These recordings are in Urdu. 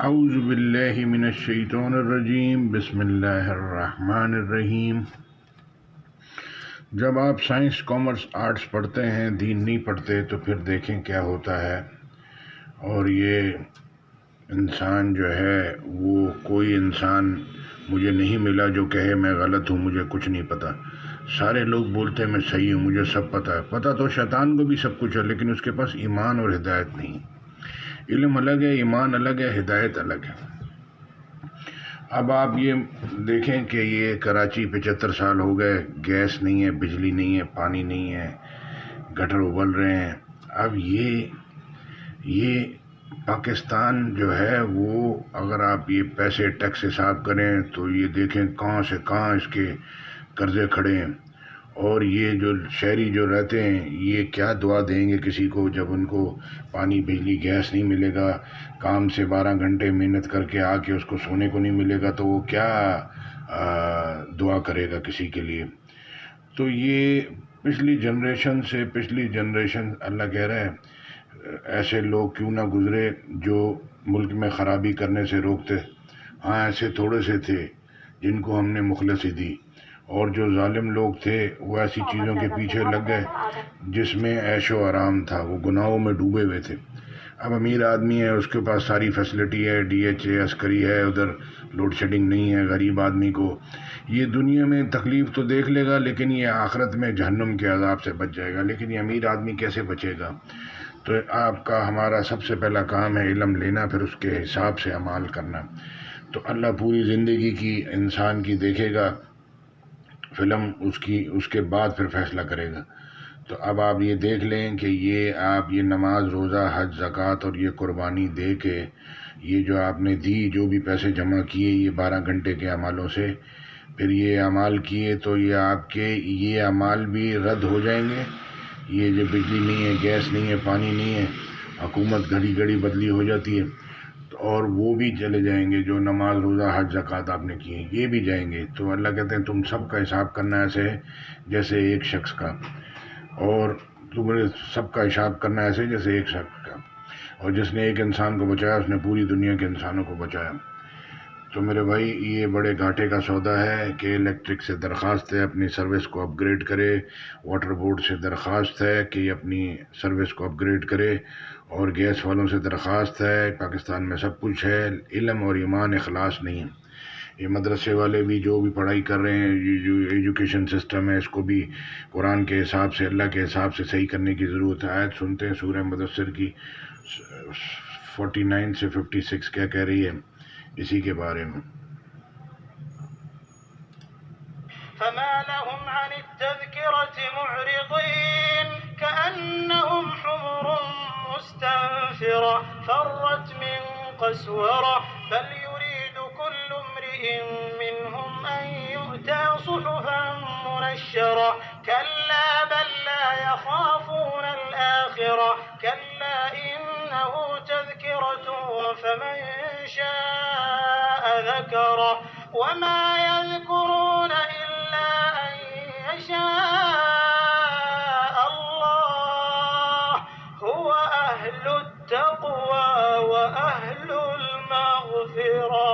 اعوذ باللہ من الشیطان الرجیم، بسم اللہ الرحمن الرحیم۔ جب آپ سائنس، کامرس، آرٹس پڑھتے ہیں، دین نہیں پڑھتے، تو پھر دیکھیں کیا ہوتا ہے۔ اور یہ انسان جو ہے وہ کوئی انسان مجھے نہیں ملا جو کہے میں غلط ہوں، مجھے کچھ نہیں پتہ۔ سارے لوگ بولتے ہیں میں صحیح ہوں، مجھے سب پتہ ہے۔ پتہ تو شیطان کو بھی سب کچھ ہے، لیکن اس کے پاس ایمان اور ہدایت نہیں۔ علم الگ ہے، ایمان الگ ہے، ہدایت الگ ہے۔ اب آپ یہ دیکھیں کہ یہ کراچی 75 سال ہو گئے، گیس نہیں ہے، بجلی نہیں ہے، پانی نہیں ہے، گٹر ابل رہے ہیں۔ اب یہ پاکستان جو ہے وہ اگر آپ یہ پیسے ٹیکس حساب کریں تو یہ دیکھیں کہاں سے کہاں اس کے قرضے کھڑے ہیں۔ اور یہ جو شہری جو رہتے ہیں یہ کیا دعا دیں گے کسی کو جب ان کو پانی، بجلی، گیس نہیں ملے گا، کام سے 12 گھنٹے محنت کر کے آ کے اس کو سونے کو نہیں ملے گا، تو وہ کیا دعا کرے گا کسی کے لیے؟ تو یہ پچھلی جنریشن اللہ کہہ رہا ہے ایسے لوگ کیوں نہ گزرے جو ملک میں خرابی کرنے سے روکتے۔ ہاں ایسے تھوڑے سے تھے جن کو ہم نے مخلصی دی، اور جو ظالم لوگ تھے وہ ایسی چیزوں کے پیچھے لگ گئے جس میں عیش و آرام تھا، وہ گناہوں میں ڈوبے ہوئے تھے۔ اب امیر آدمی ہے، اس کے پاس ساری فیسلٹی ہے، ڈی ایچ اے عسکری ہے، ادھر لوڈ شیڈنگ نہیں ہے۔ غریب آدمی کو یہ دنیا میں تکلیف تو دیکھ لے گا، لیکن یہ آخرت میں جہنم کے عذاب سے بچ جائے گا۔ لیکن یہ امیر آدمی کیسے بچے گا؟ تو آپ کا ہمارا سب سے پہلا کام ہے علم لینا، پھر اس کے حساب سے اعمال کرنا۔ تو اللہ پوری زندگی کی انسان کی دیکھے گا فلم، اس کے بعد پھر فیصلہ کرے گا۔ تو اب آپ یہ دیکھ لیں کہ آپ یہ نماز، روزہ، حج، زکوٰۃ اور یہ قربانی دے کے یہ جو آپ نے دی، جو بھی پیسے جمع کیے یہ 12 گھنٹے کے اعمالوں سے، پھر یہ اعمال کیے تو یہ آپ کے یہ اعمال بھی رد ہو جائیں گے۔ یہ جو بجلی نہیں ہے، گیس نہیں ہے، پانی نہیں ہے، حکومت گھڑی گھڑی بدلی ہو جاتی ہے، اور وہ بھی چلے جائیں گے۔ جو نماز، روزہ، حج، زکوٰۃ آپ نے کیے یہ بھی جائیں گے۔ تو اللہ کہتے ہیں تم سب کا حساب کرنا ایسے جیسے ایک شخص کا، اور تمہیں سب کا حساب کرنا ایسے جیسے ایک شخص کا۔ اور جس نے ایک انسان کو بچایا اس نے پوری دنیا کے انسانوں کو بچایا۔ تو میرے بھائی یہ بڑے گھاٹے کا سودا ہے کہ الیکٹرک سے درخواست ہے اپنی سروس کو اپ گریڈ کرے، واٹر بورڈ سے درخواست ہے کہ یہ اپنی سروس کو اپ گریڈ کرے، اور گیس والوں سے درخواست ہے۔ پاکستان میں سب کچھ ہے، علم اور ایمان، اخلاص نہیں ہے۔ یہ مدرسے والے بھی جو بھی پڑھائی کر رہے ہیں، یہ جو ایجوکیشن سسٹم ہے، اس کو بھی قرآن کے حساب سے، اللہ کے حساب سے صحیح کرنے کی ضرورت ہے۔ آیت سنتے ہیں سورہ المدثر کی 49 سے 56 کیا کہہ رہی ہے اسی کے بارے میں۔ فما لهم عن التذكرة معرضين كأنهم حمر مستنفرة فرت من قسورة بل يريد كل امرئ منهم أن يؤتى صحفا منشرة كلا بل لا يخافون الآخرة كلا إنه تذكرة فمن شاء ذكره وما يذكرون إلا أن يشاء الله هو أهل التقوى وأهل المغفرة۔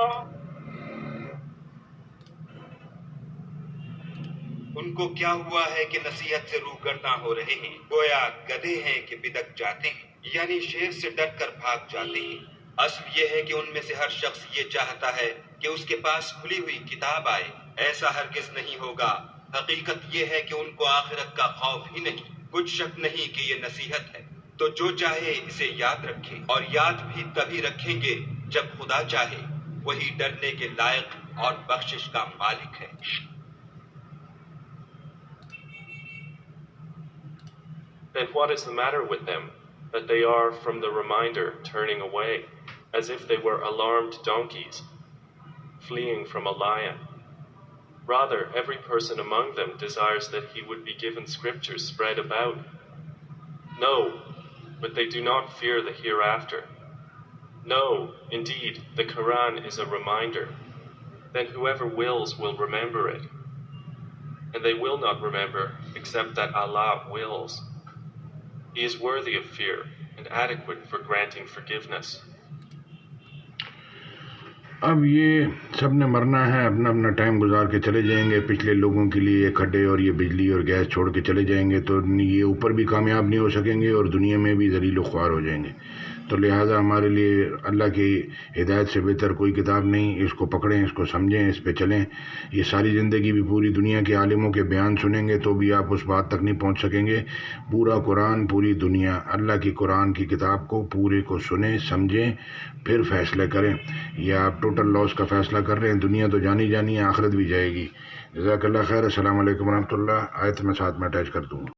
ان کو کیا ہوا ہے کہ نصیحت سے روگرداں ہو رہے ہیں، گویا گدھے ہیں کہ بدک جاتے ہیں، یعنی شیر سے ڈر کر بھاگ جاتے ہیں۔ اصل یہ ہے کہ ان میں سے ہر شخص یہ چاہتا ہے کہ اس کے پاس کھلی ہوئی کتاب آئے، ایسا ہرگز نہیں ہوگا۔ حقیقت یہ ہے کہ ان کو آخرت کا خوف ہی نہیں، کچھ شک نہیں کہ یہ نصیحت ہے۔ تو جو چاہے اسے یاد رکھے، اور یاد بھی تبھی رکھیں گے جب خدا چاہے، وہی ڈرنے کے لائق اور بخشش کا مالک ہے۔ Then what is the matter with them, that they are from the reminder turning away, as if they were alarmed donkeys, fleeing from a lion? Rather, every person among them desires that he would be given scriptures spread about. No, but they do not fear the hereafter. No, indeed, the Quran is a reminder. Then whoever wills will remember it. And they will not remember except that Allah wills. He is worthy of fear and adequate for granting forgiveness. اب یہ سب نے مرنا ہے، اپنا اپنا ٹائم گزار کے چلے جائیں گے. پچھلے لوگوں کے لیے یہ کھڈے اور یہ بجلی اور گیس چھوڑ کے چلے جائیں گے تو یہ اوپر بھی کامیاب نہیں ہو سکیں گے اور دنیا میں بھی ذلیل و خوار ہو جائیں گے. تو لہٰذا ہمارے لیے اللہ کی ہدایت سے بہتر کوئی کتاب نہیں. اس کو پکڑیں، اس کو سمجھیں، اس پہ چلیں. یہ ساری زندگی بھی پوری دنیا کے عالموں کے بیان سنیں گے تو بھی آپ اس بات تک نہیں پہنچ سکیں گے. پورا قرآن، پوری دنیا اللہ کی قرآن کی کتاب کو پورے کو سنیں، سمجھیں، پھر فیصلے کریں. یہ آپ ٹوٹل لاس کا فیصلہ کر رہے ہیں. دنیا تو جانی جانی ہے، آخرت بھی جائے گی. جزاک اللہ خیر. السلام علیکم ورحمۃ اللہ. آیت میں ساتھ میں اٹیچ کر دوں گا.